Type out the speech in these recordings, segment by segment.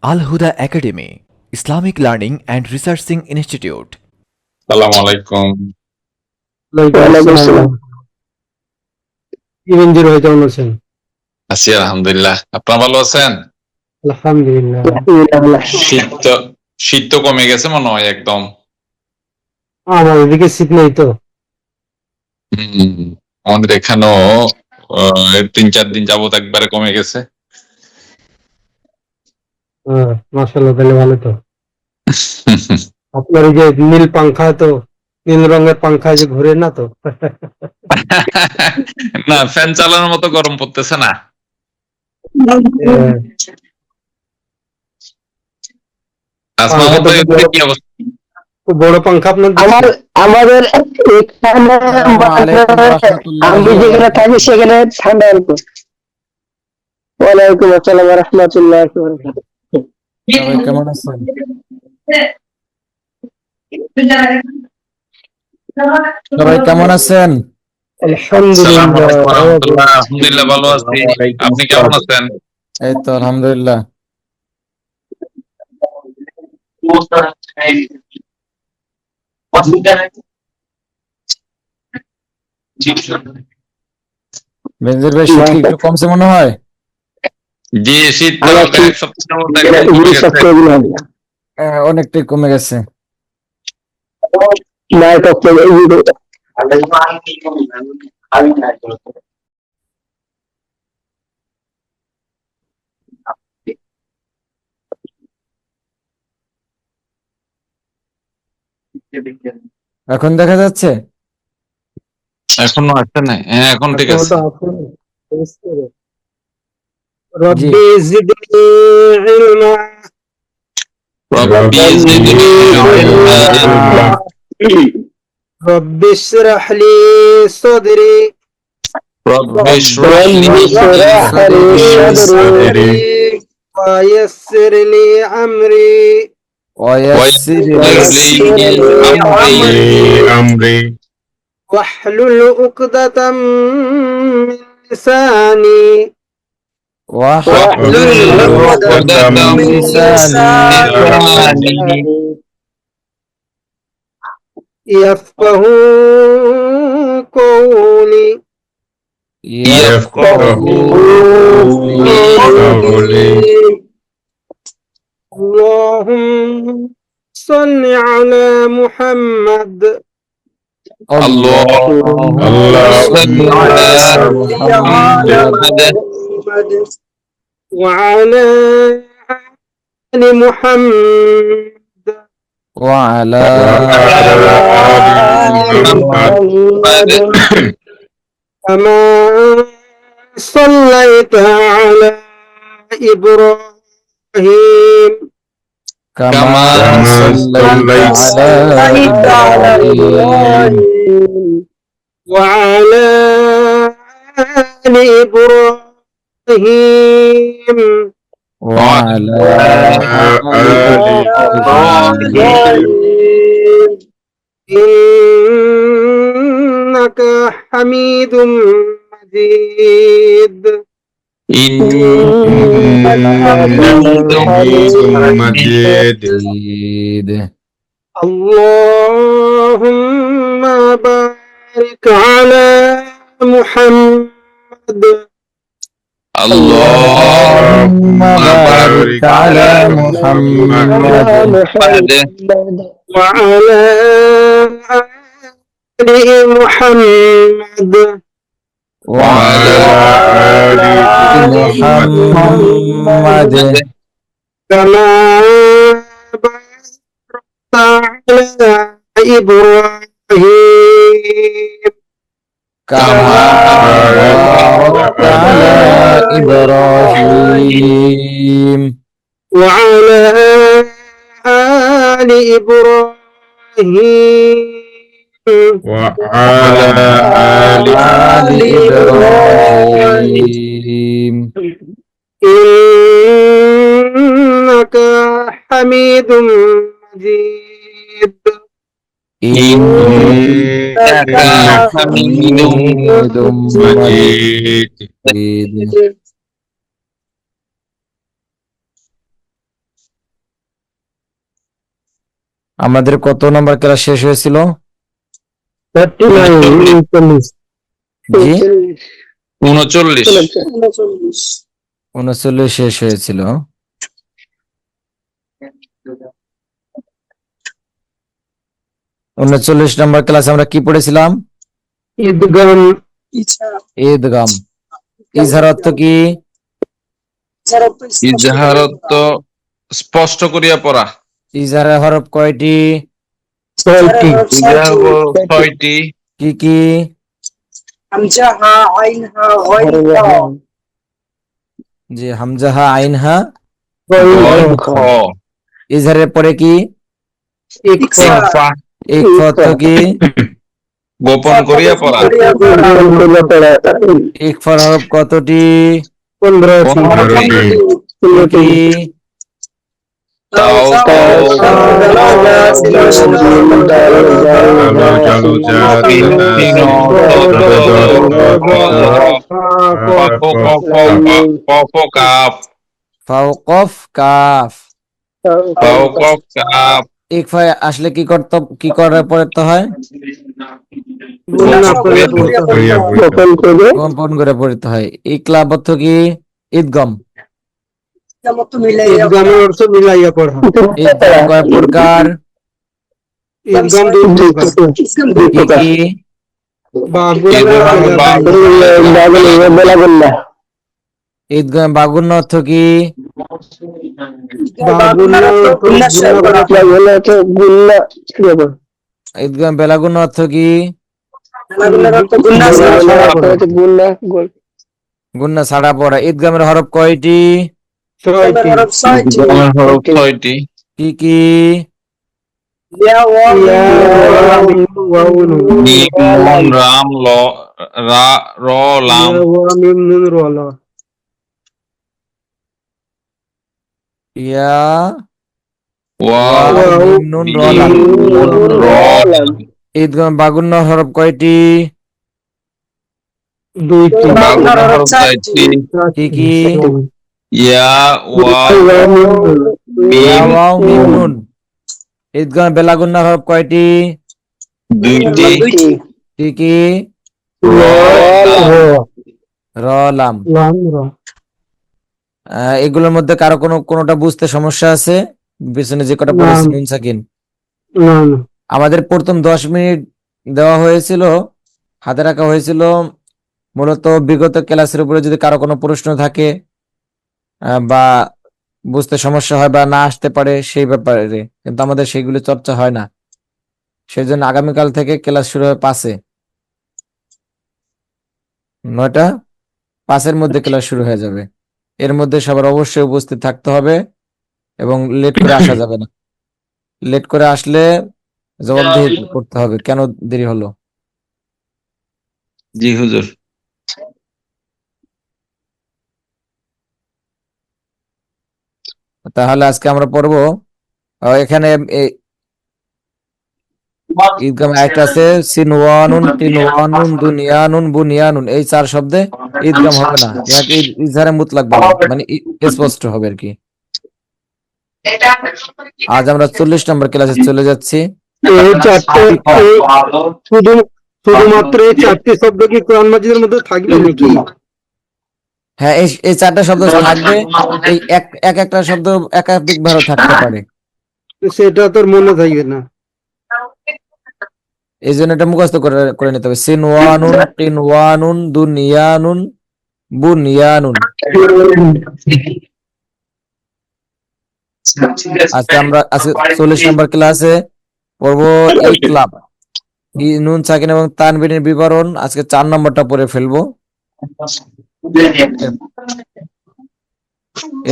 Al Huda academy, Islamic learning and researching institute. সালাম আলাইকুম। ওয়ালাইকুম আসসালাম। কি মঞ্জুর ভাই, কেমন আছেন? আছি আলহামদুলিল্লাহ, আপনারা ভালো আছেন? আলহামদুলিল্লাহ। শীত তো কমে গেছে মনে হয় একদম। আমার এদিকে শীত নেই তো। আমাদের এখানেও 3-4 দিন যাবত একবারে কমে গেছে। মাশাআল্লাহ, তাহলে ভালো তো। আপনার এই যে নীল পাংখা, তো নীল রঙের পাংখা যে ঘুরে না তো? না, ফ্যান চালানোর মতো গরম পড়তেছে না। আসমা পাংখা তো মতো কি অবস্থা? খুব বড় পাংখা আপনার দিচ্ছে? আমাদের এখানে আমি যেখানে থাকি সেখানে ঠান্ডা অল্প। ওয়ালাইকুম আসসালাম ওয়া রাহমাতুল্লাহি ওয়া বারাকাতুহু। সবাই কেমন আছেন? সবাই কেমন আছেন? আসসালামু আলহামদুলিল্লাহ। আলাইকুম ওয়া রাহমাতুল্লাহ। আলহামদুলিল্লাহ ভালো আছি। আপনি কেমন আছেন? এই তো আলহামদুলিল্লাহ। বেনজির ভাই, শীত কি একটু কমছে মনে হয়? জি, শীত তো এক সপ্তাহের মধ্যে একদম কমে গেছে। অনেকটাই কমে গেছে। এখন দেখা যাচ্ছে? এখনো আসছে না? হ্যাঁ, এখন ঠিক আছে। জি। রব্বি জিদনি ইলমা। রব্বি জিদনি ইলমা। রব্বি ইশরাহ লি সাদরি রব্বি ইশরাহ লি صدري ويسر لي أمري ওয়াইয়াসসির ويسر لي أمري واحلل عقدة من لساني واحلل عقدة من لساني يفقه قولي قولي. اللهم صل على محمد اللهم صل على محمد وعلى آل محمد وعلى محمد كما صليت على إبراهيم كما صليت على إبراهيم وعلى آل إبراهيم وعلى آل إبراهيم إنك حميد مجيد اللهم بارك على محمد اللهم بارك على محمد وعلى آل محمد وعلى آل محمد كما باركت على إبراهيم كما باركت على إبراهيم وعلى آل إبراهيم وعلى آل إبراهيم إنك حميد مجيد إنك حميد مجيد আমাদের কত নম্বর ক্লাস শেষ হয়েছিল? 39 জি 39 39 শেষ হয়েছিল। 39 নম্বর ক্লাসে আমরা কি পড়েছিলাম? ঈদগাম ঈদগাম। ইজহার অর্থ কি? ইজহারত স্পষ্ট করিয়া পড়া। ইজহারের হরফ কয়টি? 6টি ইজহার 6টি। কি কি? হামজা হা আইন হা গইন তা জি হামজা হা আইন হা। গইন খ। ইজহারের পরে কি? ইকফা ইকফা অর্থ কি? গোপন করিয়া পড়া। ইকফার হরফ কতটি? 15টি 15টি। কি? তাও কাপ ফাও কফ কাফ। তাও কাপ ইকফা আসলে কি করে পড়তে হয়? কম্পন করে পড়তে হয়। ইকলাব অর্থ কি? ঈদগম। ঈদগামের অর্থ মিলাইয়া পড়া। ঈদগম কয় প্রকার? ঈদগাম 2 প্রকার। কি কি? ঈদগম বাগুন্য অর্থ কি? ঈদগম বেলাগুন্য অর্থ কি? গুন্না ছাড়া পড়া। ঈদগামের হরফ কয়টি? 6টি হরফ 6টি। কি কি? মিম নুন রাম ল রা র লাম ইয়া ওয়াও মিম নুন র লাম। নুন র লাম। ঈদগাম বাগুন্য হরফ কয়টি? 2টি বাগুন্য হরফ 4টি। কি কি? ইয়া ওয়াও ইয়া মিম ওয়াও মিম নুন। ঈদগাম বেলাগুন্য হরফ কয়টি? 2টি। কি কি? র লাম। এগুলোর মধ্যে কারো কোনোটা বুঝতে সমস্যা আছে? পিছনে যে কটা পড়েছি নুন সাকিন। আমাদের প্রথম 10 মিনিট দেওয়া হয়েছিল, হাতে রাখা হয়েছিল মূলত বিগত ক্লাসের উপরে যদি কারো কোনো প্রশ্ন থাকে বা বুঝতে সমস্যা হয় বা না আসতে পারে সেই ব্যাপারে, কিন্তু আমাদের সেইগুলো চর্চা হয় না। সেই জন্য আগামীকাল থেকে ক্লাস শুরু হয় 5-এ, 9টা 5-এর মধ্যে ক্লাস শুরু হয়ে যাবে। এর মধ্যে সবার অবশ্যই উপস্থিত থাকতে হবে এবং লেট করে আসা যাবে না। লেট করে আসলে জবাবদিহি করতে হবে কেন দেরি হলো। জি হুজুর। তাহলে আজকে আমরা পড়বো এখানে ঈদগাম একটা আছে সিনওয়ানুন তিনওয়ানুন দুনিয়ানুন বুনিয়ানুন, এই 4 শব্দে ঈদগাম হবে না, এটাকে ইজহারে মুতলাক বলে, মানে স্পষ্ট হবে আর কি। আজ আমরা 40 নম্বর ক্লাসে চলে যাচ্ছি। এই চারটে শুধুমাত্র এই 4টি শব্দ কি কোরআন মাজিদের মধ্যে থাকবে নাকি? হ্যাঁ, এই 4টা শব্দ থাকবে। এই একটা শব্দ একাধিক ভাবে থাকতে পারে, সেটা তোর মনে থাকবে না। এই জন্য এটা মুখস্থ করে নিতে হবে। সিনওয়ানুন তিনওয়ানুন দুনিয়ানুন বুনিয়ানুন। আজকে 40 নম্বর ক্লাসে পড়বো ইকলাব, নুন সাকিন এবং তানবিনের বিবরণ। আজকে 4 নম্বরটা পড়ে ফেলবো।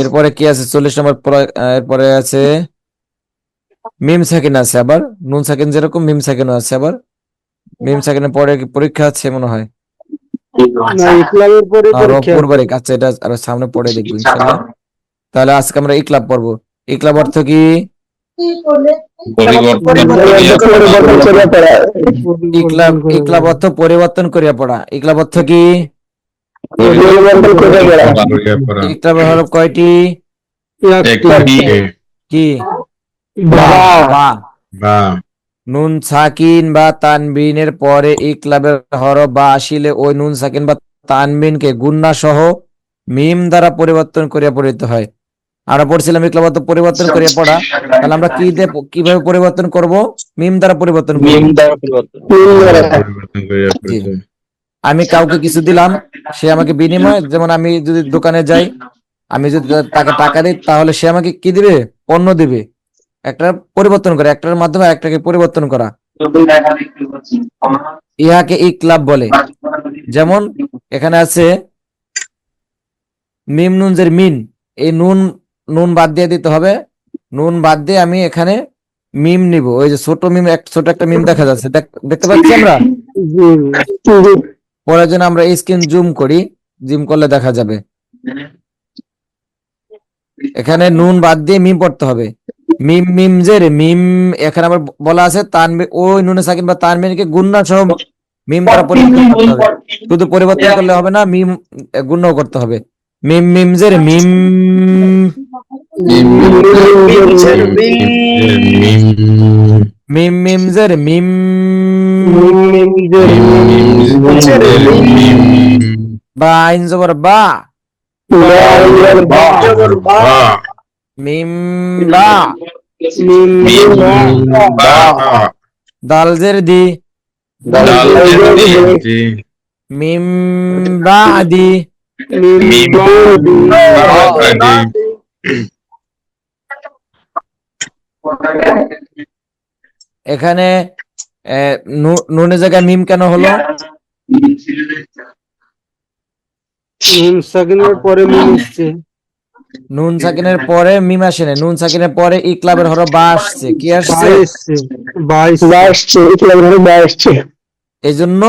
এরপরে কি আছে 40 নম্বর? এরপরে আছে মিম সাকিন আছে, আবার নুন সাকিন যেরকম মিম সাকিনও আছে। আবার মিম সাকিনের পরে কি পরীক্ষা আছে মনে হয়? আচ্ছা, এটা আরো সামনে পড়ে দেখবো ইনশাল্লাহ। তাহলে আজকে আমরা ইকলাব পড়বো। ইকলাব অর্থ কি? ইকলাব অর্থ পরিবর্তন করিয়া পড়া। ইকলাব অর্থ কি? ইকলাবের হরফ কয়টি? কি? বা। বা নুন সাকিন বা তানবিনের পরে ইকলাবের হরফ বা আসিলে ওই নুন সাকিন বা তানবিনকে গুন্না সহ মিম দ্বারা পরিবর্তন করিয়া পড়িতে হয়। আমরা পড়ছিলাম ইকলাব তো পরিবর্তন করিয়া পড়া, তাহলে আমরা কিভাবে পরিবর্তন করব? মিম দ্বারা পরিবর্তন করব। পরিবর্তন করিয়া জি। পড়িতে হয়। আমি কাউকে কিছু দিলাম, সে আমাকে বিনিময়, যেমন আমি যদি দোকানে যাই, আমি যদি তাকে টাকা দিই, তাহলে সে আমাকে কি দিবে? পণ্য দিবে। একটা পরিবর্তন করে, একটার মাধ্যমে একটাকে পরিবর্তন করা, ইহাকে ইকলাব বলে। যেমন এখানে আছে মিম নুন জের মিন, এই নুন নুন বাদ দিয়ে দিতে হবে। নুন বাদ দিয়ে আমি এখানে মিম নিব। ওই যে ছোট মিম, ছোট একটা মিম দেখা যাচ্ছে, দেখতে পাচ্ছি আমরা। পরের জন্য আমরা স্ক্রিন জুম করি, জুম করলে দেখা যাবে। এখানে নুন বাদ দিয়ে মিম পড়তে হবে। মিম মিম জের মিম, এখানে আবার বলা আছে তানবিন, ওই নুনে সাকিন বা তানবিনকে গুণনা সহ মিম দ্বারা পরিবর্তন করতে হবে। শুধু পরিবর্তন করলে হবে না, মিম গুণনাও করতে হবে। মিম মিম জের মিম, মিম মিম জের মিম, বা আইন জবর বা, মিম বা, দাল জের দি, মিম বা দি, এখানে নুনের জায়গায় মিম কেন হলো? নুন সাকিনের পরে মিম এসছে। নুন সাকিনের পরে মিম আসে না, নুন সাকিনের পরে ইকলাবের হরফ বা আসছে। কি আসছে? বা এসছে। এই জন্য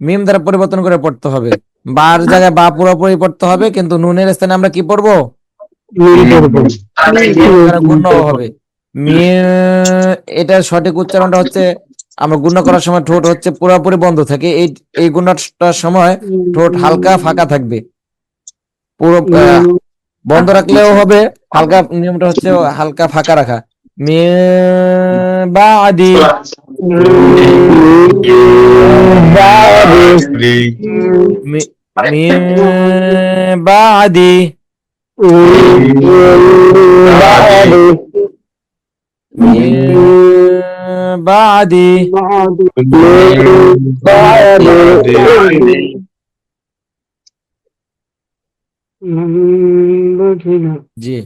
মিম দ্বারা পরিবর্তন করে পড়তে হবে। বার জায়গায় বা পুরোপুরি পড়তে হবে, কিন্তু নুনের স্থানে আমরা কি পড়বো? গুণ হবে। এটার সঠিক উচ্চারণটা হচ্ছে, আমরা গুণ করার সময় ঠোঁট হচ্ছে পুরোপুরি বন্ধ থাকে। এই গুণটার সময় ঠোঁট হালকা ফাঁকা থাকবে। পুরো বন্ধ রাখলেও হবে, হালকা, নিয়মটা হচ্ছে হালকা ফাঁকা রাখা। বাদি, বাদি, বাদি, জি।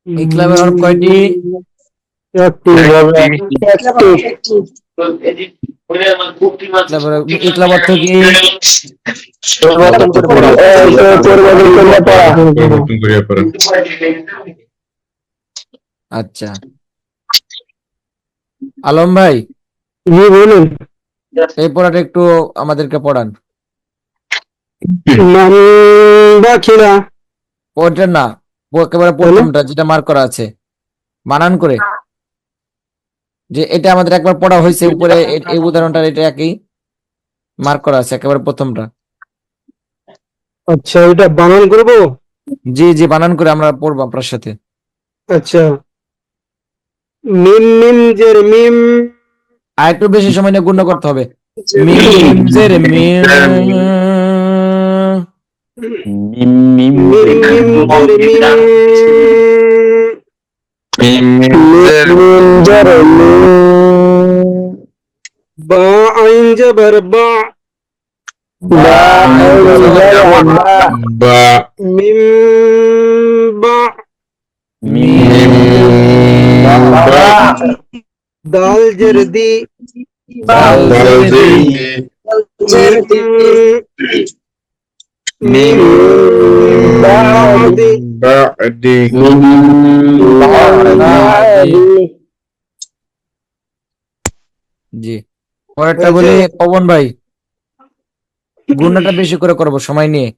ইকলাবের হরফ কয়টি? ইকলাব অর্থ কি? আচ্ছা, আলম ভাই, বলুন। এই পড়াটা একটু আমাদেরকে পড়ান। ওইটা না, একেবারে প্রথমটা যেটা মার্ক করা আছে, বানান করে। যে এটা আমাদের একবার পড়া হয়েছে উপরে, এই উদাহরণটা এটা একই মার্ক করা আছে, একেবারে প্রথমটা। আচ্ছা, এটা বানান করবো? জি জি, বানান করে আমরা পড়বো আপনার সাথে। আচ্ছা, মিম মিম জের মিম, আর একটু বেশি সময় নিয়ে গুণ করতে হবে। মিম মিম জের মিম, মিম মিম জের মিম, বা আইন জবর বা, মিম বা, দাল জের দি, মিম বাদি, জি। পরেরটা বলি পবন ভাই, গুণটা বেশি করে করবো সময় নিয়ে।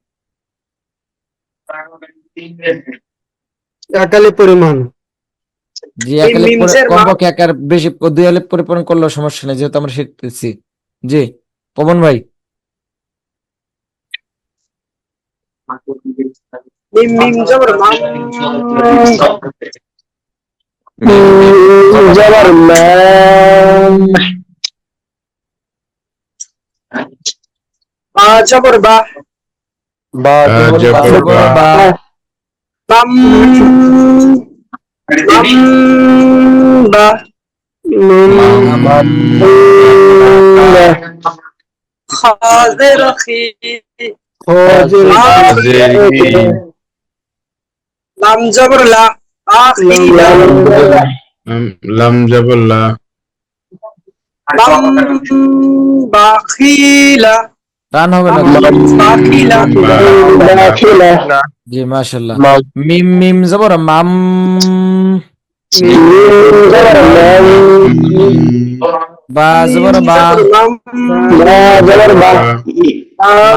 একালি পরিমাণ। জি, কমপক্ষে একার বেশি, 2 আলিফ পরিপূরণ করলেও সমস্যা নেই, যেহেতু আমরা শিখতেছি। জি, পবন ভাই। মিম মিম জবর মাম, জবর মা বা জবর বা বা জবর বা বাম বা খাজের খি লাম জবর লা আখিলা লাম জবর লা বাম বাখিলা টান হবে না বাখিলা জি মাশাআল্লাহ মিম মিম জবর মাম বা জবর বা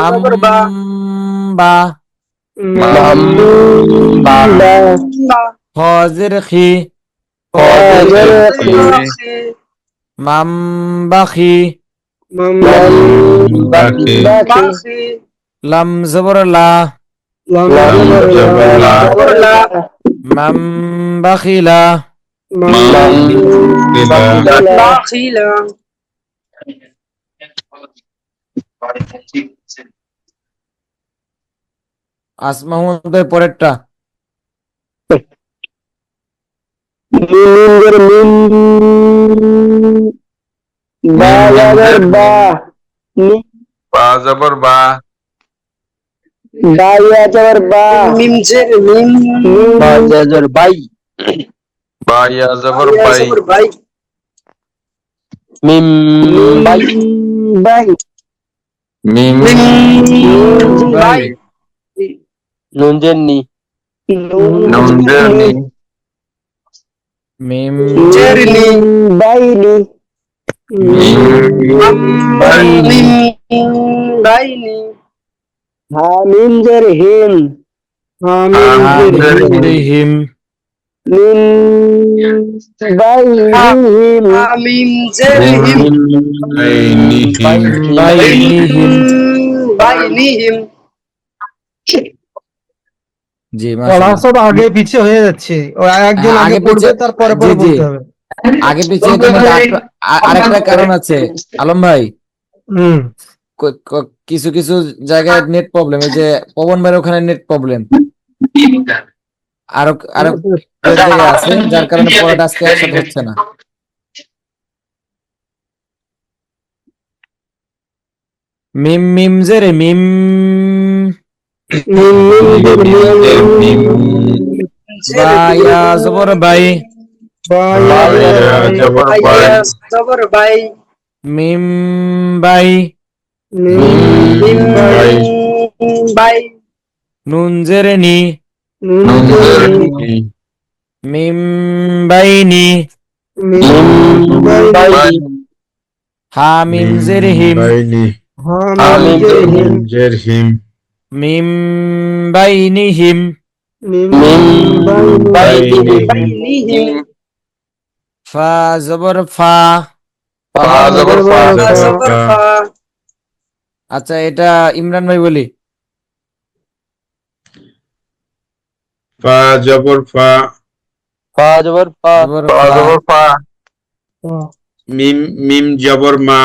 জবর বা মাম বা বা খাজের খি মাম বাখি লাম জবর লা মাম বাখিলা বাখিলা আসমা মাহমুদের পরেরটা বা জবর বা মিম জের মিম বাই বা ইয়া জবর ইয়া বাই জবর বাই মিম বাই বাই মিম বাই নুন জেননি নুন জের নি মিম জেরনি বাইনি মিম বাইনি বাইনি হামিম জের হিম হিম মিম বাইনিহিম আমিম জের হিম বাইনিহিম বাইনিহিম জি পড়া মাশাআল্লাহ সব আগে পিছে হয়ে যাচ্ছে ও একজন হ্যাঁ, আগে আগে পড়বে পিছে- তারপরে জি, পরে জি। বলতে হবে আগে পিছিয়ে তোমাদের আরেকটা কারণ আছে আলম ভাই হুম কিছু কিছু জায়গায় নেট প্রবলেম এই যে পবন ভাইয়ের ওখানে নেট প্রবলেম আরো আরো কয়েক জায়গায় আছে যার কারণে পড়াটা আজকে একসাথে হচ্ছে না মিম মিম জেরে মিম বা ইয়া জবর বাই ইয়া জবর বাই মিম বাই মিম বাই নুন জেরে নি মিম বাইনি হা মিম জেরে হিম মিম বাইনিহিম বাইনিহিম ফা জবর ফা জবর ফা আচ্ছা এটা ইমরান ভাই বলি ফা জবর ফা জবর ফা জবর ফা মিম মিম জবর মা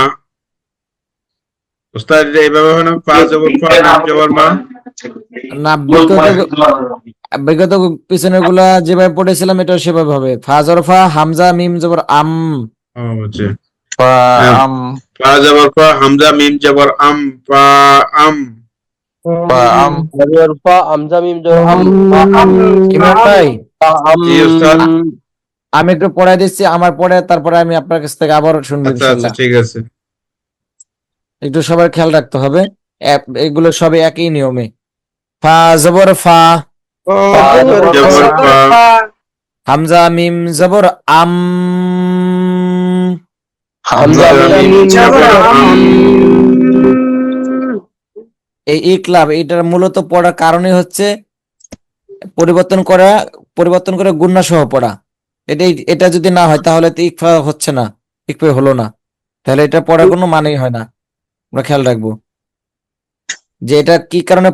উস্তাদ এটা এইভাবে হয় না ফা জবর ফা মিম জবর মা না বিগত পিছনের গুলা যেভাবে পড়েছিলাম এটা সেভাবে হবে ফা জবর ফা হামজা মিম জবর আম ও আচ্ছা ফা আম ফা জবর ফা হামজা মিম জবর আম ফা আম ফা আম ফা আমজা মিম জবর আম ইমরান ভাই জি উস্তাদ আমি একটু পড়াই দিচ্ছি আমার পরে তারপরে আমি আপনার কাছ থেকে আবার শুনবো আচ্ছা আচ্ছা ইনশাল্লাহ ঠিক আছে একটু সবার খেয়াল রাখতে হবে এগুলো সবই একই নিয়মে ফা জবর ফা জবর ফা হামজা মিম জবর আম হামজা মিম জবর আম এই ইকলাব এটার মূলত পড়ার কারণই হচ্ছে পরিবর্তন করে গুণনা সহ পড়া এটা যদি না হয় তাহলে তো ইকফা হচ্ছে না ইকফা হলো না তাহলে এটা পড়ার কোনো মানেই হয় না আমরা খেয়াল রাখবো যে এটা কি কারণে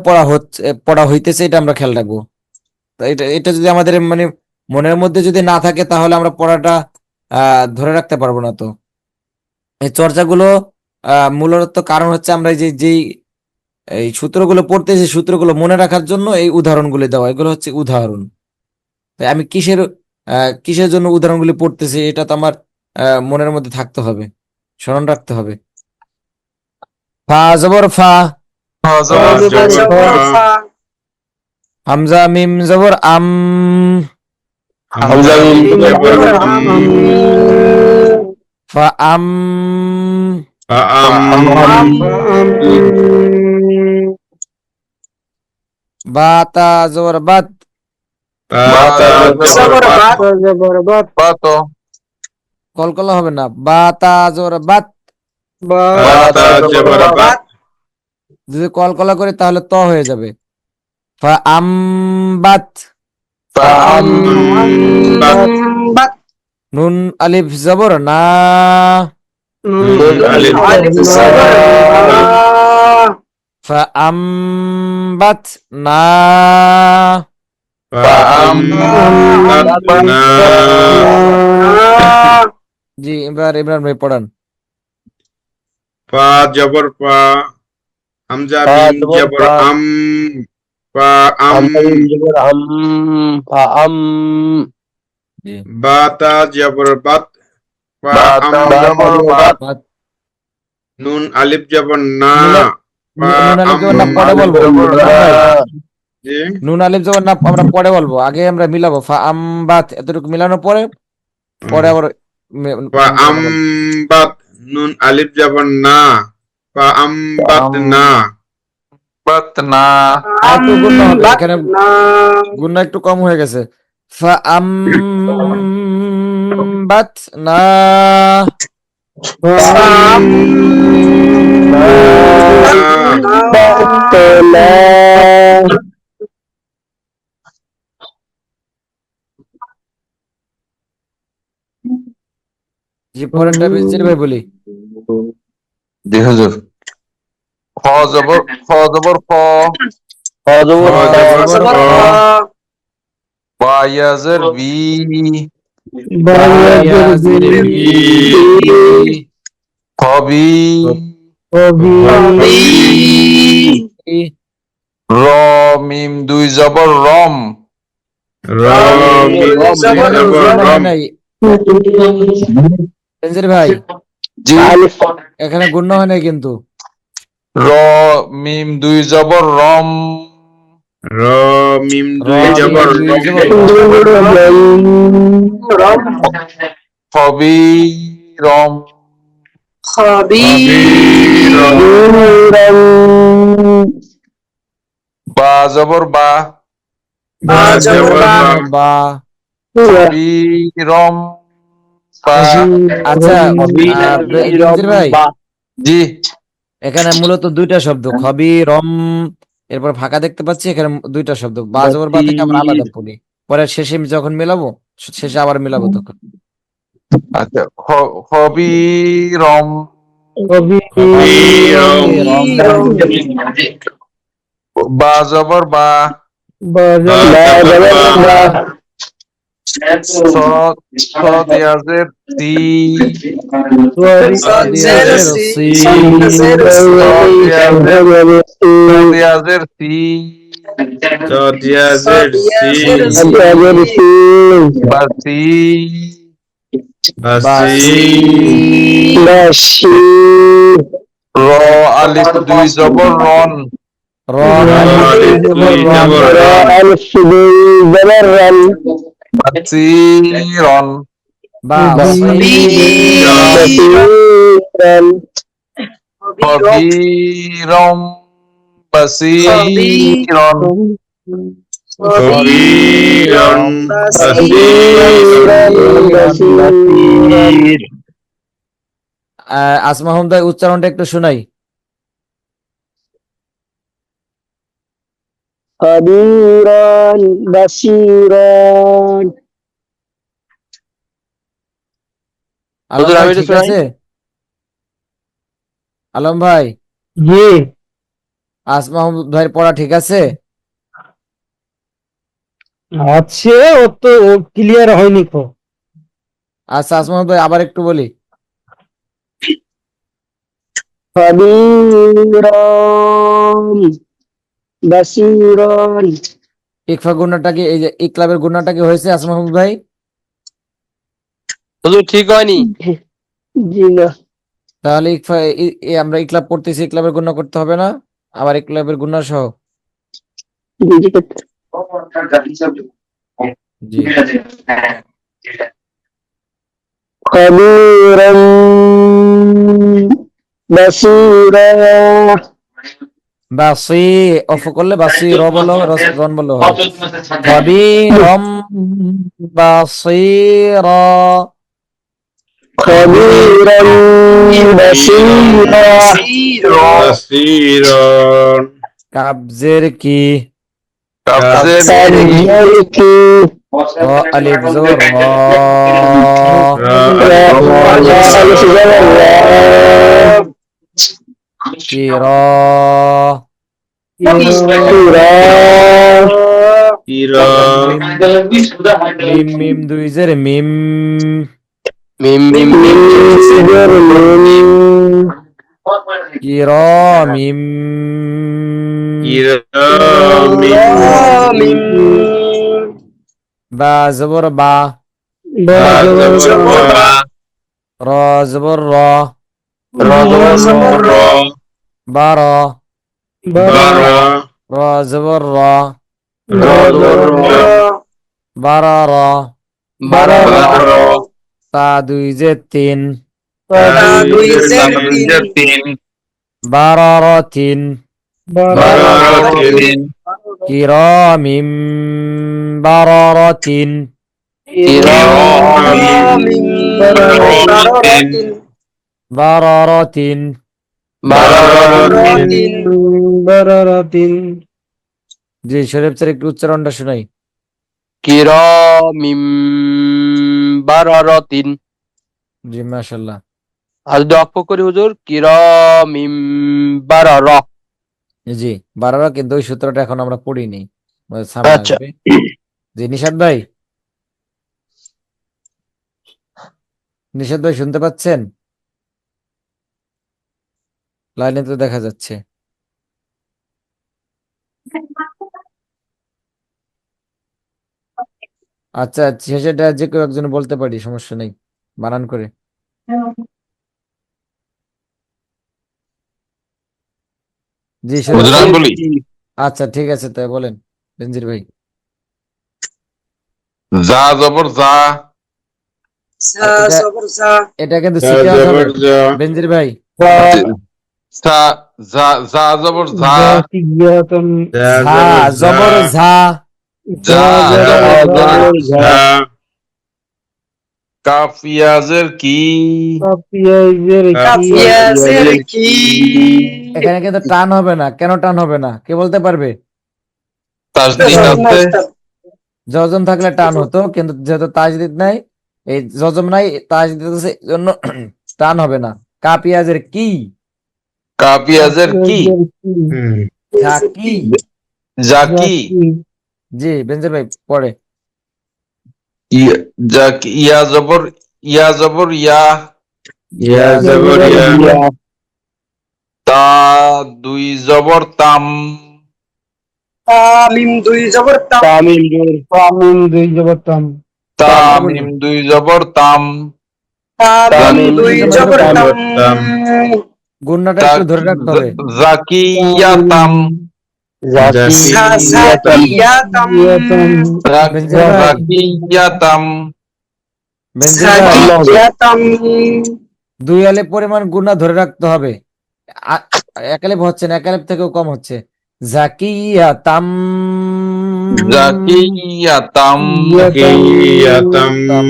পড়া হইতেছে এটা আমরা খেয়াল রাখবো তো এটা যদি আমাদের মানে মনের মধ্যে যদি না থাকে তাহলে আমরা পড়াটা ধরে রাখতে পারবো না। তো এই চর্চাগুলো মূলত কারণ হচ্ছে আমরা যেই এই সূত্রগুলো পড়তেছি, সূত্রগুলো মনে রাখার জন্য এই উদাহরণগুলি দেওয়া, এগুলো হচ্ছে উদাহরণ। তাই আমি কিসের জন্য উদাহরণগুলি পড়তেছি এটা তো আমার মনের মধ্যে থাকতে হবে, স্মরণ রাখতে হবে। ফা জবর ফা, ফা জবর জবর ফা, ফা, হামজা মিম জবর আম, হামজা মিম জবর আম, ফা আম, ফা আম, বা তা জবর বাত, বা তা জবর বা, জবর বাত, বা তো, কলকলা হবে না, বা তা জবর বাত। বা বা তা জবর বা, যদি কলকলা করি তাহলে ত হয়ে যাবে। ফা আম বাত, ফা আম, বা, বাত, নুন আলিফ জবর না, নুন আলিফ আলিফ জবর না, ফা আম বাত না, ফা আম, বা, না, জি এবার ইমরান ভাই পড়ান। ফা জবর ফা, হামজা মিম জবর আম, ফা আম, জি বা তা জবর বাত, ফা আম, বাত। নুন আলিফ জবর না, ফা নুন আলিফ আম, জবর না পরে বলবো ইমরান ভাই, জি, নুন আলিফ জবর না আমরা পরে বলবো, আগে আমরা মিলাবো ফা আম বাত, এতটুকু মিলানোর পরে পরে আবার ফা নুন আম, জবর বলবো। বাত, নুন আলিফ জবর না, ফা আম, বাত না, আর একটু গুণ হবে বাত এখানে, না, গুণটা একটু কম হয়ে গেছে। ফা আম বাত না, আম, বাত না, জি পরেরটা বেঞ্জির ভাই বলি। জি হুজুর। খ জবর খ জবর খ, ফা জবর জবর ফ, ফা, বা ইয়াজের বি, ইয়াজির বি, কবি, বি, র মিম দুই জবর রম, র মিম জবর জবর গুণ হয় রম, নাই বেঞ্জির ভাই, জি, এখানে গুণ হয় নাই কিন্তু। র মিম দুই জবর রম, র মিম র দুই জবর মিম দুই রম, জবর রম, কবি রম, খবীর, বা জবর বা, বা জবর বা, বা। কবি রম, বা, আচ্ছা বেঞ্জির ভাই, জি, এখানে মূলত দুইটা শব্দ খবি রম, এরপর ফাঁকা দেখতে পাচ্ছি, এখানে দুইটা শব্দ বা জবর বা থেকে আমরা আলাদা পড়ি, পরে শেষে যখন মেলাবো, শেষে আবার মেলাবো তখন। আচ্ছা, কবি রম, খবীরম, রম, বা জবর বা, বা জবর বা, সদ ইয়াজের সি, সজের সদিয়াজের সি, সি, সজের সদ ইয়াজের সি, সদিয়াজের সি, সি, বাসি, বাসি, বাসি, র আলিফ দুই জবর রন, র আলিফ দুই জবর রন, বাসি রন, খবীর, কবিরম, বাসি রন, খবীরম, বাসীর। আসমা হামদা উচ্চারণটা একটু শোনাই। খবীরান বাসীরান। আলম ভাই ঠিক আছে? আলম ভাই, জি আসমা হামদার পড়া ঠিক আছে? আছে, ও তো ক্লিয়ার হয়নি তো। আচ্ছা আসমত ভাই আবার একটু বলি। খবীরম বাসীরন। ইকফা গুণাটা কি, এই যে ইকলাবের গুণাটা কি হয়েছে আসমত ভাই? হুজুর ঠিক হয়নি। জি না। তাহলে ইকফা আমরা ইকলাব পড়তেছি, ইকলাবের গুণা করতে হবে না? আবার ইকলাবের গুণা সহ। জি জি জি। খবীরম বাসীরা। বাসি অফ করলে বাসি র বলো, রন বলো হয়। খবীরম বাসীরা। খবীরম বাসীরা। বাসীরন। কাবজের কি, কাবজের তারকি র আলিফ জবর র, কি র, মিম মিম দুই জের মিম, মিম মিম মিম কি র মিম, বা জবর বা, র জবর র, বার, র জবর র, বারার, তা দুই যে তিন, তিন বারার তিন, কিরামিম বারারাতিন, বারারাতিন, বারারাতিন। জি শরীফ স্যার একটু উচ্চারণটা শোনাই। কিরামিম বারারাতিন। জি মাশাআল্লাহ। আর যদি অক্ষ করি হুজুর, কিরামিম বারারা। জি বারারা, কিন্তু ওই সূত্রটা এখন আমরা পড়িনি, সামনে আচ্ছা। আসবে। জি নিশাদ ভাই, নিশাদ ভাই শুনতে পাচ্ছেন? লাইনে তো দেখা যাচ্ছে। আচ্ছা শেষেরটা যে কেউ একজন বলতে পারি, সমস্যা নেই, বানান করে। জি হুজুর আমি বলি, আচ্ছা ঠিক আছে, তাই বলেন বেনজির ভাই। যা জবর যা, এটা কিন্তু শিখে আসতে হবে বেনজির ভাই। যা যা জবর যা, জাকিয়াতান। ঝা জবর ঝা, যা জবর যা। কাফ ইয়াজের কি, কাফিয়াজের কি। এখানে কিন্তু টান হবে না, কেন টান হবে না কে বলতে পারবে? তাসদিদ আছে, জজম থাকলে টান হতো, কিন্তু যেহেতু তাজদিদ নাই, এই জজম নাই, তাজদিদ আছে, এই জন্য টান হবে না। কাপিয়াজের কি, কাফ ইয়াজের কি, ঝাঁকি। জাকি, জি বেনজির ভাই পড়ে। জাকি ইয়া জবর ইয়া, ইয়া জবর ইয়া। তা দুই জবর তাম, তামিম দুই জবর তাম। তামিম দুই জবর তাম। তা মিম দুই জবর তাম, তামিম দুই জবর তাম। গুণনাটা একটু ধরে রাখতে হবে। জাকিয়াতাম, সাকিয়াতাম। বেনজির ভাই, জাকিয়াতাম, বেনজির ভাই, সাকিয়াতাম। দুই আলিফ পরিমাণ গুণা ধরে রাখতে হবে। এক আলিফ হচ্ছে না, এক আলিফ থেকেও কম হচ্ছে। জাকিয়াতাম, জাকিয়াতাম, জাকিয়াতাম।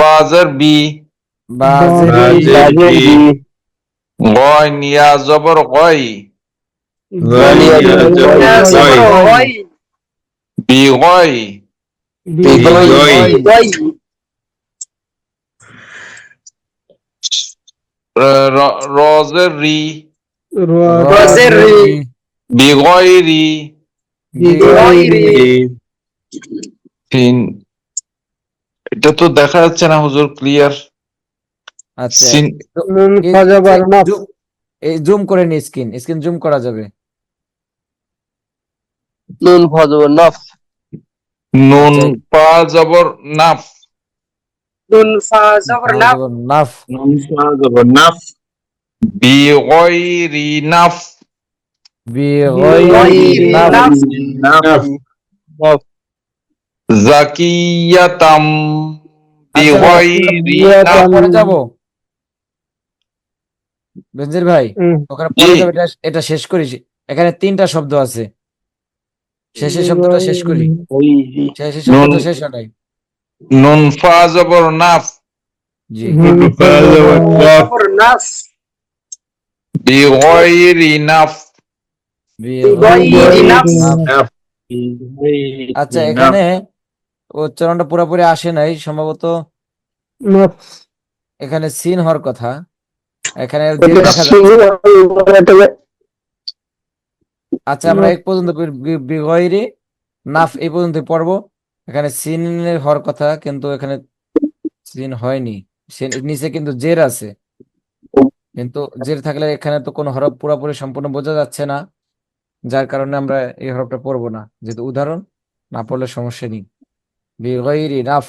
বাজার বি, বাজেরি, বাজেরি। গয় নিয়া জবর গয়, ইয়া জবর গয়। বি গয়, বিগয়। রজের রি, রাজেরি। বি গয় রি, বিগয়রি সিন, এটা তো দেখা যাচ্ছে না হুজুর ক্লিয়ার। আচ্ছা সিন নুন এই ফা জবর নাফ এই জুম করে নি, স্ক্রিন জুম করা যাবে। নুন ফজর নফ নুন আচ্ছা, পা জবর নাফ, নুন ফা জবর নাফ নাফ, নুন ফা জবর নাফ, বি গয়রি নাফ, বিগয়রি নাফ, নাফ নাফ, নফ জাকিয়াতাম বি আচ্ছা ভাই, গয়রি ওখানে নাফ। পরে যাব বেনজির ভাই, হুম, ওখানে জি পরে যাবে, এটা শেষ করি। এখানে 3টা শব্দ আছে, শেষের শব্দটা শেষ করি। শেষের শব্দ নুন তো শেষ হয় নাই। নুন ফা জবর নাফ, জি, নুন ফা জবর নাফ জবর নাফ বি গয়রি নাফ। বিগয়রি নাফ নাফ। নাফ, আচ্ছা, নাফ, এখানে উচ্চারণটা পুরোপুরি আসে নাই সম্ভবত। নাফ এখানে সিন হওয়ার কথা, এখানে জের এটা দেখা সিন যাচ্ছে। এটা আচ্ছা, আমরা এক পর্যন্ত বিগয়রি নাফ এই পর্যন্ত পড়বো। এখানে সিন হওয়ার কথা, কিন্তু এখানে সিন হয়নি। নিচে কিন্তু জের আছে, কিন্তু জের থাকলে এখানে তো কোনো হরফ পুরোপুরি সম্পূর্ণ বোঝা যাচ্ছে না, যার কারণে আমরা এই হরফটা পড়বো না, যেহেতু উদাহরণ, না পড়লে সমস্যা নেই। বিগয়রি নাফ,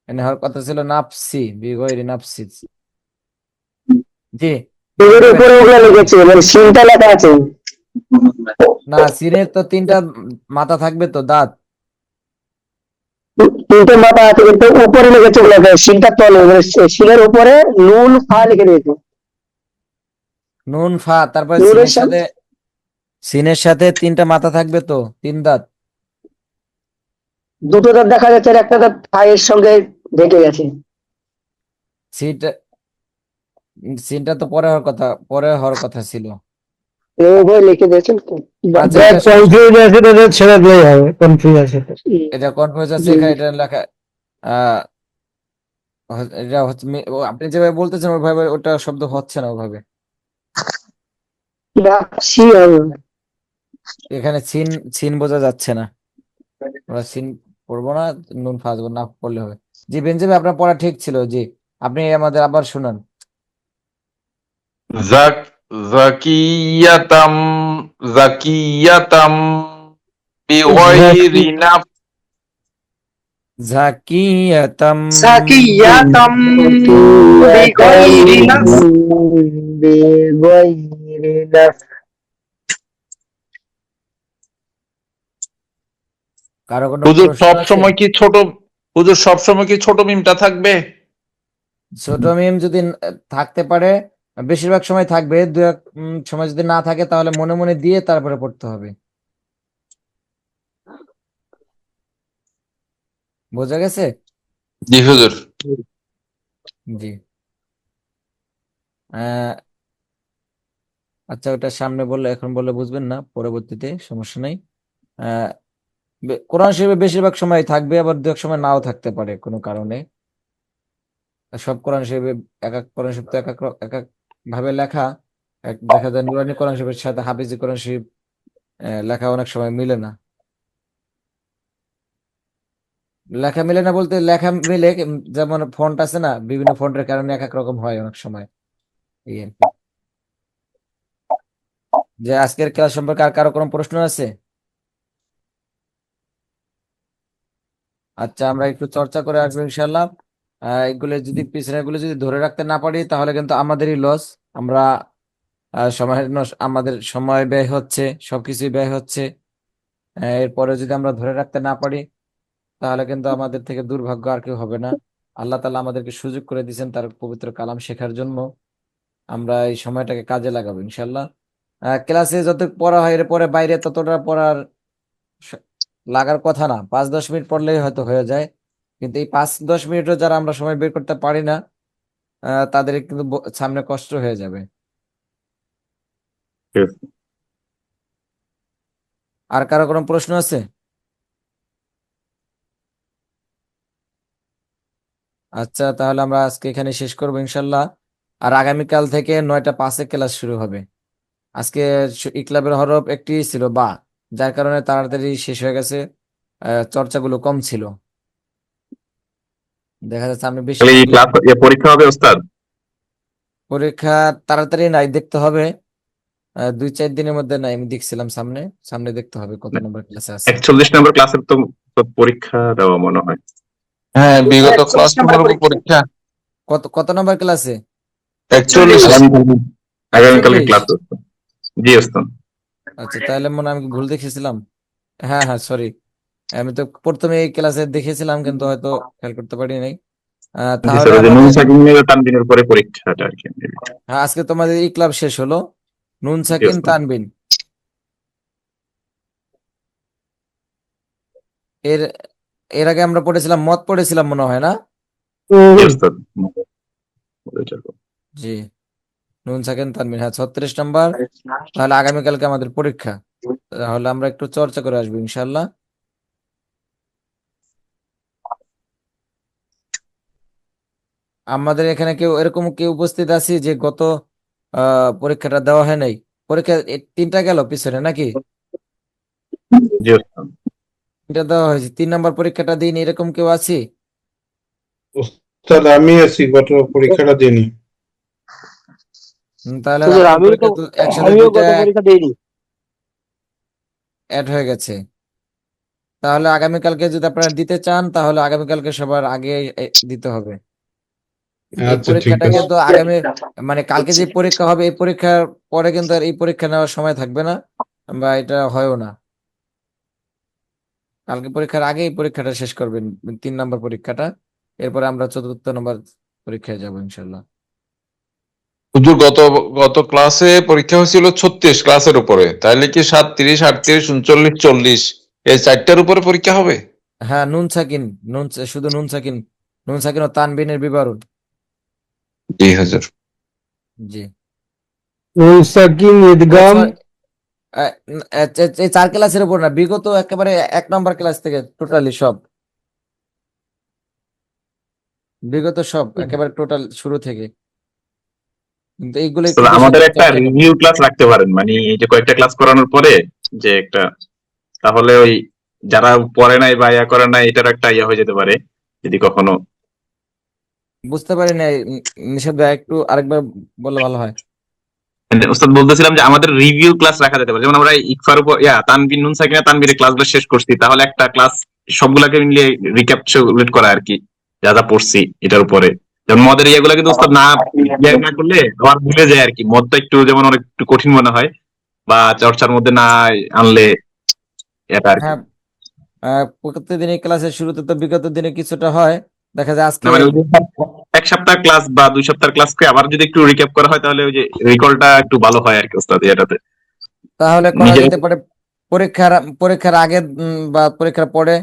এখানে হওয়ার কথা ছিল নাফসি, বিগয়রি নাফসি। জি, এর উপরে ওগুলো লিখেছে মানে সিনটা লেখা আছে না, সিনের তো 3টা মাথা থাকবে তো, দাঁত। তিনটে মাথা আছে কিন্তু উপরে লিখেছে ওগুলো সিনটা তলে মানে সিনের উপরে নুন ফা লিখে দিয়েছে নুন ফা, তারপরে নুনের সিনের সাথে 3টা মাথা থাকবে তো, 3 দাঁত। দুটো দাঁত দেখা যাচ্ছে আর একটা দাঁত ফায়ের সঙ্গে ঢেকে গেছে সিনটা সিনটা তো পরে হওয়ার কথা ছিল। এইভাবে লিখে দিয়েছেন তো আচ্ছা, এটা কনফিউজ আছে তাদের ছেড়ে দিলেই হবে কনফিউজ আছে এটা কনফিউজ আছে, জি, এখানে এটা লেখা আহ এটা হচ্ছে আপনি যেভাবে বলতেছেন ওইভাবে ওটা শব্দ হচ্ছে না ওভাবে। রাখছি হবে এখানে সিন সিন বোঝা যাচ্ছে না, আমরা সিন পড়বো না, নুন ফাসবো না পড়লে হবে। জি বেঞ্জিম, আপনার পড়া ঠিক ছিল। জি, আপনি আমাদের আবার শুনান। জাক জাকিয়াতাম জাকিয়াতাম বি গয়রি নাফ, জাকিয়াতাম সাকিয়াতাম বিগয়রি নাফ বেগয়রি নাফ কারো কোনো হুজুর প্রশ্ন সব আছে? সময় কি ছোট, হুজুর সব সময় কি ছোট মিমটা থাকবে? ছোট মিম যদি থাকতে পারে, বেশিরভাগ সময় থাকবে। দু এক সময় যদি না থাকে তাহলে মনে মনে দিয়ে তারপরে পড়তে হবে। বোঝা গেছে? জি হুজুর। জি। আহ আচ্ছা, ওটা সামনে বললে, এখন বললে বুঝবেন না, পরবর্তীতে সমস্যা নাই। আহ কোরআন শরীফে বেশিরভাগ সময় থাকবে, আবার দু এক সময় নাও থাকতে পারে কোনো কারণে। সব কোরআন শরীফে এক এক কোরআন শরীফ তো এক এক ভাবে লেখা। দেখা যায় নুরানি কোরআন শরীফের সাথে হাফিজি কোরআন শরীফ লেখা অনেক সময় মিলে না। লেখা মিলে না বলতে লেখা মিলে, যেমন ফন্ট আছে না, বিভিন্ন ফন্টের কারণে এক এক রকম হয় অনেক সময়। এই আর কি। যে আজকের ক্লাস সম্পর্কে আর কারো কোনো প্রশ্ন আছে? আচ্ছা, আমরা একটু চর্চা করে আসবো ইনশাল্লাহ। এগুলো যদি পিছনেগুলো যদি ধরে রাখতে না পারি তাহলে কিন্তু আমাদেরই লস। আমরা আমাদের সময় ব্যয় হচ্ছে, সবকিছু ব্যয় হচ্ছে। এরপরে যদি আমরা ধরে রাখতে না পারি তাহলে কিন্তু আমাদের থেকে দুর্ভাগ্য আর কেউ হবে না। আল্লাহ তাআলা আমাদেরকে সুযোগ করে দিয়েছেন তার পবিত্র কালাম শেখার জন্য। আমরা এই সময়টাকে কাজে লাগাবো ইনশাল্লাহ। ক্লাসে যত পড়া হয়, এরপরে বাইরে ততটা পড়ার স- লাগার কথা না। 5-10 মিনিট পড়লেই হয়তো হয়ে যায়, কিন্তু এই 5-10 মিনিটও যারা আমরা সময় বের করতে পারি না, তাদের কিন্তু সামনে কষ্ট হয়ে যাবে। আর কারো কোনো প্রশ্ন আছে? আচ্ছা, তাহলে আমরা আজকে এখানে শেষ করবো ইনশাল্লাহ। আর আগামীকাল থেকে 9টা 5-এ ক্লাস শুরু হবে। আজকে ইকলাবের হরফ একটি ছিল বা, যার কারণে তাড়াতাড়ি শেষ হয়ে গেছে, চর্চাগুলো কম ছিল। দেখা যাচ্ছে আমি বেশি তাহলে এই ক্লাস পরীক্ষা হবে ওস্তাদ? পরীক্ষা তাড়াতাড়ি নাই, দেখতে হবে 2-4 দিনের মধ্যে। নাই, আমি দেখছিলাম সামনে সামনে দেখতে হবে কত নম্বর ক্লাসে আছে। 41 নম্বর ক্লাসের তো তো পরীক্ষা দেওয়া মনে হয়। হ্যাঁ, বিগত 41 ক্লাসগুলোর উপর নম্বর পরীক্ষা। কত কত নম্বর ক্লাসে? 41। আগামীকালকে 41? ক্লাস হচ্ছে। জি ওস্তাদ। আচ্ছা, তাহলে মনে হয় আমি ভুল দেখেছিলাম। হ্যাঁ হ্যাঁ, সরি, আমি তো প্রথমে এই ক্লাসে দেখেছিলাম কিন্তু হয়তো খেয়াল করতে পারি নাই। জি তাহলে স্যার, ওই যে নুন আমাদের, সাকিনের তানবিনের পরে পরীক্ষাটা আর কি। হ্যাঁ, আজকে তোমাদের এই ক্লাব শেষ হলো, নুন জি সাকিন ওস্তাদ। তানবিন। এর এর আগে আমরা পড়েছিলাম মত, পড়েছিলাম মনে হয় না? জি ওস্তাদ। জি, নুন সাকিন তানবিন, হ্যাঁ 36 নাম্বার। তাহলে আগামীকালকে আমাদের পরীক্ষা, তাহলে আমরা একটু চর্চা করে আসবো ইনশাল্লাহ। আমাদের এখানে কেউ এরকম কেউ উপস্থিত আছি যে গত পরীক্ষাটা দেওয়া হয় নাই? পরীক্ষা 3টা গেল পিছনে নাকি? জি ওস্তাদ। 3টা দেওয়া হয়েছে, 3 নাম্বার পরীক্ষাটা দিন, এরকম কেউ আছে? ওস্তাদ আমি আছি, গত পরীক্ষাটা দিইনি। তাহলে হুজুর আপনার আমিও তো পরীক্ষা তো একসাথে আমিও 2টা গত পরীক্ষা দিইনি। অ্যাড হয়ে গেছে। তাহলে আগামীকালকে যদি আপনারা দিতে চান তাহলে আগামীকালকে সবার আগে দিতে হবে। এই আচ্ছা ঠিক পরীক্ষাটা আছে। কিন্তু আগামী, মানে কালকে যে পরীক্ষা হবে এই পরীক্ষার পরে কিন্তু আর এই পরীক্ষা নেওয়ার সময় থাকবে না, বা এটা হয়ও না। কালকে পরীক্ষার আগে এই পরীক্ষাটা শেষ করবেন, 3 নম্বর পরীক্ষাটা। এরপরে আমরা 4র্থ নম্বর পরীক্ষায় যাবো ইনশাল্লাহ। হুজুর, গত গত ক্লাসে পরীক্ষা হয়েছিল 36 ক্লাসের উপরে, তাহলে কি 37, 38, 39, 40 এই 4টার উপরে পরীক্ষা হবে? হ্যাঁ, নুন সাকিন, শুধু নুন সাকিন, নুন সাকিন ও তানবিনের বিবরণ। জি হুজুর। জি, নুন সাকিন ইদগাম। এই 4 ক্লাসের উপর না, বিগত একেবারে 1 নম্বর ক্লাস থেকে টোটালি সব, বিগত সব একেবারে টোটাল শুরু থেকে। কিন্তু এইগুলো তো একটু বেশি আমাদের করে একটা চর্চা করতে রিভিউ হবে। ক্লাস রাখতে পারেন, মানে এই যে কয়েকটা ক্লাস করানোর পরে যে একটা, তাহলে ওই যারা পড়ে নাই বা ইয়া করে নাই এটার একটা ইয়ে হয়ে যেতে পারে যদি কখনো। বুঝতে পারি না, নিষেধ ভাই একটু আরেকবার বললে ভালো হয়। মানে ওস্তাদ বলতেছিলাম যে আমাদের রিভিউ ক্লাস রাখা যেতে পারে, যেমন আমরা ইকফার উপর তানবিন নুন সাকিনা তানবিনের ক্লাসগুলো শেষ করছি, তাহলে একটা ক্লাস সবগুলাকে মিলিয়ে রিক্যাপচুলেট করা আর কি, যা যা পড়ছি এটার উপরে। যেমন মদের ইয়েগুলো কিন্তু ওস্তাদ না ইয়ে না করলে আবার ভুলে যায় আর কি, মদটা একটু যেমন অনেক একটু কঠিন মনে হয় বা চর্চার মধ্যে না আনলে এটা আর কি। হ্যাঁ, প্রত্যেকদিন এই ক্লাসের শুরুতে তো বিগত দিনে কিছুটা হয়, দেখা যায় না আজকে। মানে ওই যে এক সপ্তাহ ক্লাস বা 2 সপ্তাহ ক্লাসকে আবার যদি একটু রিক্যাপ করা হয় তাহলে ওই যে রিকলটা একটু ভালো হয় আর কি ওস্তাদ এটাতে। তাহলে করা নিজের যেতে পারে পরীক্ষার পরীক্ষার আগে, বা পরীক্ষার পরে,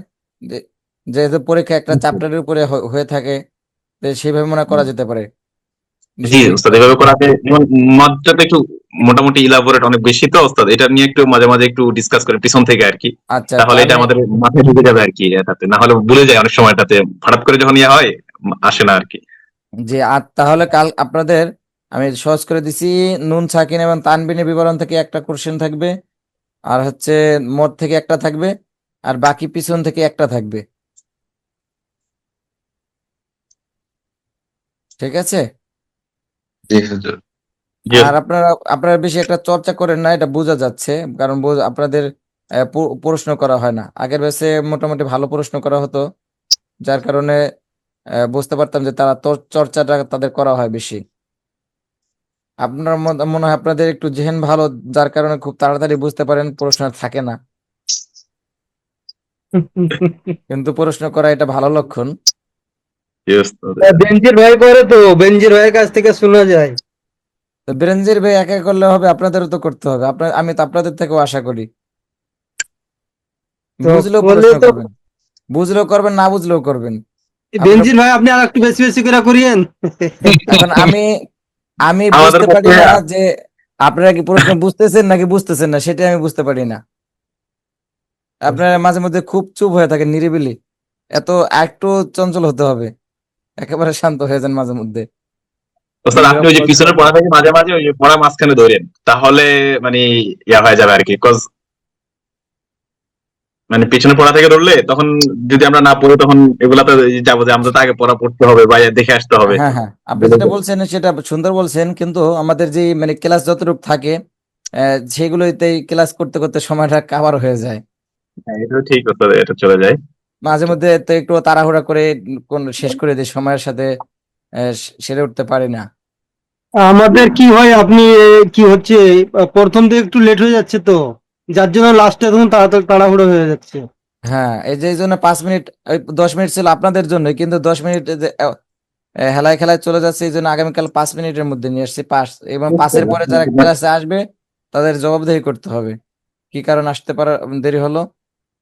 যে- যেহেতু পরীক্ষা একটা চ্যাপ্টারের উপরে হয়ে থাকে, তো সেইভাবে মনে হয় করা যেতে পারে জি বিষয়টা ওস্তাদ, একটু। এভাবে করাতে যেমন মদটা তো একটু মোটামুটি ইলাবোরেট অনেক বেশি, তো ওস্তাদ এটা নিয়ে একটু মাঝে মাঝে একটু ডিসকাস করে পিছন থেকে আর কি, আচ্ছা, তাহলে এটা তাহলে আমাদের মাথায় ঢুকে যাবে আর কি এটাতে, না হলে ভুলে যায় অনেক সময়, এটাতে হঠাৎ করে যখন ইয়ে হয় আসে না আর কি। যে, আর তাহলে কাল আপনাদের আমি সহজ করে দিছি, নুন সাকিন এবং তানবিনের বিবরণ থেকে একটা কোশ্চেন থাকবে, আর হচ্ছে মদ থেকে একটা থাকবে, আর বাকি পিছন থেকে একটা থাকবে। ঠিক আছে? জি হুজুর। জি আর আপনারা বেশি একটা চর্চা করেন না, এটা বোঝা যাচ্ছে, কারণ আপনাদের প্রশ্ন করা হয় না। আগের ব্যাচে মোটামুটি ভালো প্রশ্ন করা হতো, যার কারণে বুঝতে পারতাম যে তারা চর্চাটা তাদের করা হয় বেশি। আপনার মনে হয় আপনাদের একটু জেহেন ভালো, যার কারণে খুব তাড়াতাড়ি বুঝতে পারেন, প্রশ্ন আর থাকে না। কিন্তু প্রশ্ন করা এটা ভালো লক্ষণ। জি ওস্তাদ। বেঞ্জির ভাই করে তো, বেঞ্জির ভাইয়ের কাছ থেকে শোনা যায়। তো বেরেঞ্জির ভাই একা করলে হবে, আপনাদেরও তো করতে হবে। আমি তো আপনাদের থেকেও আশা করি। তো বুঝলেও করলে প্রশ্ন তো করবেন, বুঝলেও করবেন, না বুঝলেও করবেন। আপনার বেঞ্জির ভাই আপনি আর একটু বেশি বেশি করে করিয়েন। এখন আমি আমি আমাদের বুঝতে পারি পক্ষে না যে আপনারা কি প্রশ্ন বুঝতেছেন নাকি বুঝতেছেন না, সেটাই আমি বুঝতে পারি না। আপনারা মাঝে মধ্যে খুব চুপ হয়ে থাকেন, নিরিবিলি। এত একটু চঞ্চল হতে হবে, একেবারে শান্ত হয়ে যান মাঝে মধ্যে। ওস্তাদ আপনি ওই যে পিছনের পড়া থেকে মাঝে মাঝে ওই যে পড়া মাঝখানে ধরেন, তাহলে মানে ইয়া হয়ে যাবে আর কি, মানে পেছনে পড়া থেকে ধরলে তখন যদি আমরা না পড়ি তখন এগুলাতে যাবো যে আমরা তো আগে পড়া পড়তে হবে বা দেখে আসতে হবে। হ্যাঁ হ্যাঁ, আপনি যেটা বলছেন সেটা সুন্দর বলছেন, কিন্তু আমাদের যে মানে ক্লাস যতটুকু থাকে সেগুলোতেই ক্লাস করতে করতে সময়টা কাভার হয়ে যায়। হ্যাঁ, এটা ঠিক কথা, এটা চলে যায়। মাঝে মধ্যে তো একটু তাড়াহুড়া করে কোন শেষ করে দিই, সময়ের সাথে সেরে উঠতে পারি না। আমাদের কি হয়, আপনি কি হচ্ছে, প্রথম থেকে একটু লেট হয়ে যাচ্ছে তো, যার জন্য লাস্টে তখন তাড়াতাড়ি তাড়াহুড়ো হয়ে যাচ্ছে। হ্যাঁ, এই যে এই জন্য 5 মিনিট, ওই 10 মিনিট ছিল আপনাদের জন্য, কিন্তু 10 মিনিট হেলায় খেলায় চলে যাচ্ছে, এই জন্য আগামীকাল 5 মিনিটের মধ্যে নিয়ে আসছি পাস, এবং পাসের পরে যারা ক্লাসে আসবে তাদের জবাবদিহি করতে হবে কি কারণ আসতে পারা দেরি হলো।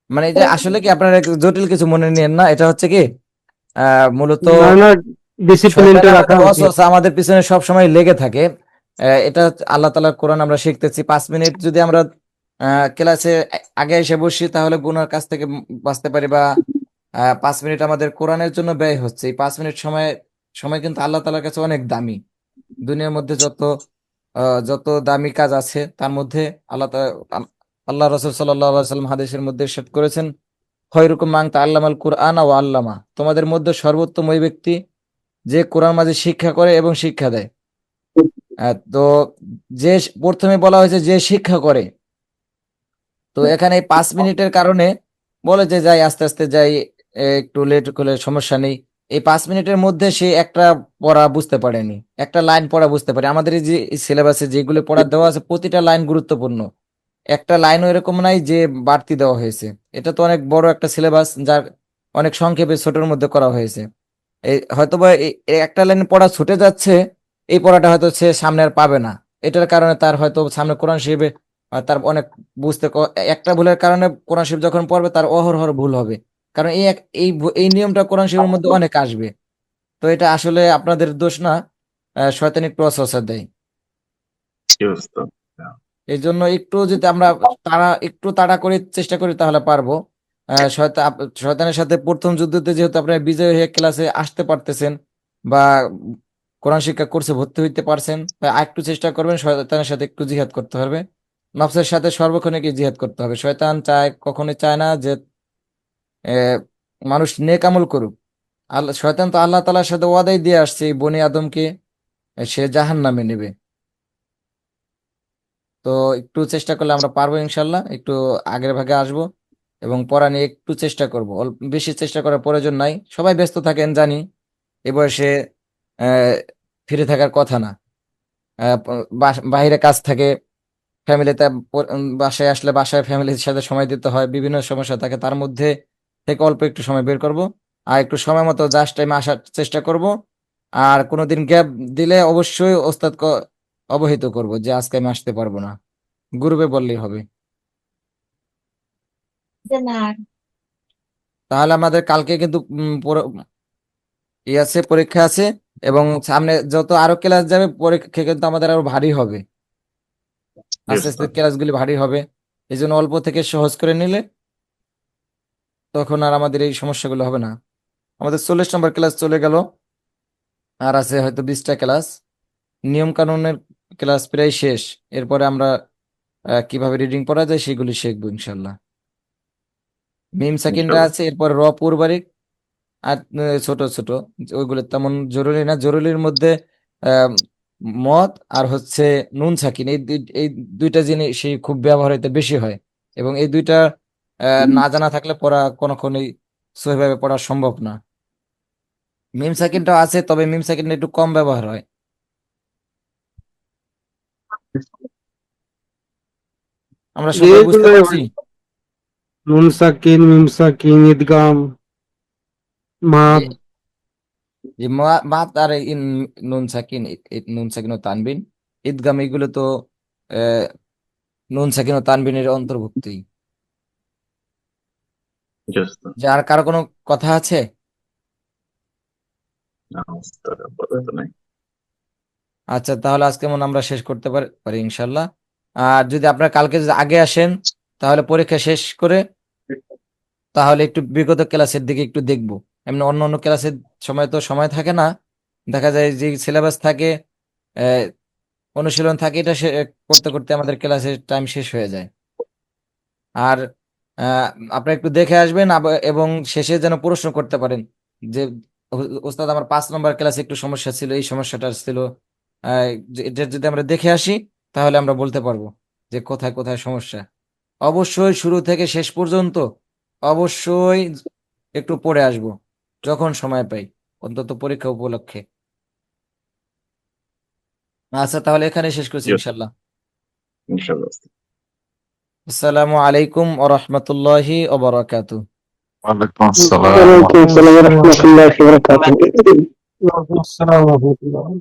মানে এই যে আসলে কি আপনারা জটিল কিছু মনে নিয়েন না, এটা হচ্ছে কি মূলত না না, ডিসিপ্লিনটা শয়তান রাখা আমাদের উচিত। ওয়াসওয়াসা আমাদের পিছনে সব সময় লেগে থাকে। এটা হচ্ছে আল্লাহ তাআলার কোরআন আমরা শিখতেছি, 5 মিনিট যদি আমরা ক্লাসে আগে এসে বসি তাহলে গুনার কাছ থেকে বাঁচতে পারি, বা 5 মিনিট আমাদের কোরআনের জন্য ব্যয় হচ্ছে। এই 5 মিনিট সময় সময় কিন্তু আল্লাহ তাআলার কাছে অনেক দামি। দুনিয়ার মধ্যে যত দামি কাজ আছে তার মধ্যে আল্লাহ রাসূল সাল্লাল্লাহু আলাইহি ওয়াসাল্লাম হাদিসের মধ্যে ইরশাদ করেছেন, খয়রুকুম মান তাআল্লামাল কুরআনা ওয়া আল্লামা, তোমাদের মধ্যে সর্বোত্তম ওই ব্যক্তি যে কোরআন মাজিদ শিক্ষা করে এবং শিক্ষা দেয়। তো যে প্রথমে বলা হয়েছে যে শিক্ষা করে, তো এখানে এই 5 মিনিটের কারণে বলে যে যাই আস্তে আস্তে যাই, একটু লেট করলে সমস্যা নেই। এই 5 মিনিটের মধ্যে সে একটা পড়া বুঝতে পারেনি, একটা লাইন পড়া বুঝতে পারে। আমাদের এই যে সিলেবাসে যেগুলো পড়া দেওয়া আছে প্রতিটা লাইন গুরুত্বপূর্ণ, একটা লাইনও এরকম নাই যে বাড়তি দেওয়া হয়েছে। এটা তো অনেক বড় একটা সিলেবাস, যার অনেক সংক্ষেপে ছোটের মধ্যে করা হয়েছে। এই হয়তোবা এই একটা লাইন পড়া ছুটে যাচ্ছে, এই পড়াটা হয়তো সে সামনে আর পাবে না। এটার কারণে তার হয়তো সামনে কোরআন শরীফে তার অনেক একটা ভুলের কারণে কোরআন শরীফ যখন পড়বে তার অহরহ ভুল হবে। কারণ এই নিয়মটা কোরআন শরীফের মধ্যে অনেক আসবে। তো এটা আসলে আপনাদের দোষ না, শয়তান একটু ওয়াসওয়াসা দেয়। কি অবস্থা? এই জন্য একটু যদি আমরা একটু তাড়া করে চেষ্টা করি তাহলে পারবো। শয়তানের সাথে প্রথম যুদ্ধতে যেহেতু আপনারা বিজয় হয়ে ক্লাসে আসতে পারতেছেন, বা কোরআন শিক্ষা কোর্সে ভর্তি হইতে পারছেন, তাই আরেকটু চেষ্টা করবেন শয়তানের সাথে একটু জিহাদ করতে হবে। নফসের সাথে সর্বক্ষণে কি জিহাদ করতে হবে। শয়তান কখনোই চায় না যে মানুষ নেক আমল করুক। শয়তান তো আল্লাহ তাআলার সাথে ওয়াদাই দিয়ে আসছে এই বনি আদমকে সে জাহান্নামে নেবে। তো একটু চেষ্টা করলে আমরা পারবো ইনশাল্লাহ, একটু আগের ভাগে আসবো এবং পড়া নিয়ে একটু চেষ্টা করব। বেশি চেষ্টা করার প্রয়োজন নাই, সবাই ব্যস্ত থাকেন জানি, এ বয়সে আহ ফিরে থাকার কথা না। বাইরে কাজ থাকে, ফ্যামিলিতে বাসায় আসলে বাসায় ফ্যামিলির সাথে সময় দিতে হয়, বিভিন্ন সমস্যা থাকে, তার মধ্যে থেকে অল্প একটু সময় বের করব, আর একটু সময় মতো জাস্ট টাইমে আসার চেষ্টা করব। আর কোনোদিন গ্যাপ দিলে অবশ্যই অবহিত করব যে আজকে আমি আসতে পারবো না, গ্রুপে বললেই হবে। তাহলে আমাদের কালকে কিন্তু আছে, পরীক্ষা আছে, এবং সামনে যত আরো ক্লাস যাবে পরীক্ষা কিন্তু আমাদের আরো ভারী হবে, কি আস্তে অবস্থা? আস্তে ক্লাসগুলি ভারী হবে। এই জন্য অল্প থেকে সহজ করে নিলে তখন আর আমাদের এই সমস্যাগুলো হবে না। আমাদের 40 নম্বর ক্লাস চলে গেল, আর আছে হয়তো 20টা ক্লাস। নিয়ম কানুনের ক্লাস প্রায় শেষ, এরপরে আমরা কিভাবে রিডিং পড়া যায় সেগুলি শিখবো ইনশাল্লাহ। মিম সাকিনটা আছে, এরপর র পূর্বারিক, আর ছোট ছোট ওইগুলো তেমন জরুরি না। জরুরির মধ্যে আহ, মদ আর হচ্ছে নুন সাকিন, এই দুইটা জিনিসই খুব ব্যবহার হইতে বেশি হয়, এবং এই দুইটা না জানা থাকলে পড়া কোনোক্ষণই সহিভাবে পড়া সম্ভব না। মিম সাকিনটাও আছে, তবে মিম সাকিনটা একটু কম ব্যবহার হয়। আমরা সবাই বুঝতে যেগুলো পারছি। নুন সাকিন, মিম সাকিন, ঈদগাম, মাদ, যে যে মাত আর নুন সাকিন, নুন সাকিন ও তানবিন, ঈদগাম, এগুলো তো আহ, নুন সাকিন ও তানবিনের অন্তর্ভুক্তই। কি অবস্থা? যার কারো কোনো কথা আছে? না, অবস্থাটা আপাতত নাই। আচ্ছা, তাহলে আজকে মনে হয় আমরা শেষ করতে পারি ইনশাল্লাহ। আর যদি আপনারা কালকে যদি আগে আসেন তাহলে পরীক্ষা শেষ করে তাহলে একটু বিগত ক্লাসের দিকে একটু দেখবো। এমনি অন্য অন্য ক্লাসের সময় তো সময় থাকে না, দেখা যায় যে সিলেবাস থাকে, আহ, অনুশীলন থাকে, এটা করতে করতে আমাদের ক্লাসের টাইম শেষ হয়ে যায়। আর আপনারা একটু দেখে আসবেন এবং শেষে যেন প্রশ্ন করতে পারেন যে ওস্তাদ আমার 5 নম্বর ক্লাসে একটু সমস্যা ছিল, এই সমস্যাটা ছিল। এটা যদি আমরা দেখে আসি তাহলে আমরা বলতে পারবো যে কোথায় কোথায় সমস্যা। অবশ্যই শুরু থেকে শেষ পর্যন্ত অবশ্যই একটু পড়ে আসবো যখন সময় পাই, অন্তত পরীক্ষা উপলক্ষে। আচ্ছা, তাহলে এখানে শেষ করছি জি। ইনশাল্লাহ। ইনশাআল্লাহ। আসসালামু আলাইকুম ওয়া রাহমাতুল্লাহি ওয়া বারাকাতুহু। ওয়ালাইকুম আসসালাম। ওয়ালাইকুম আসসালাম ওয়া রাহমাতুল্লাহি ওয়া বারাকাতুহু। আসসালামু আলাইকুম।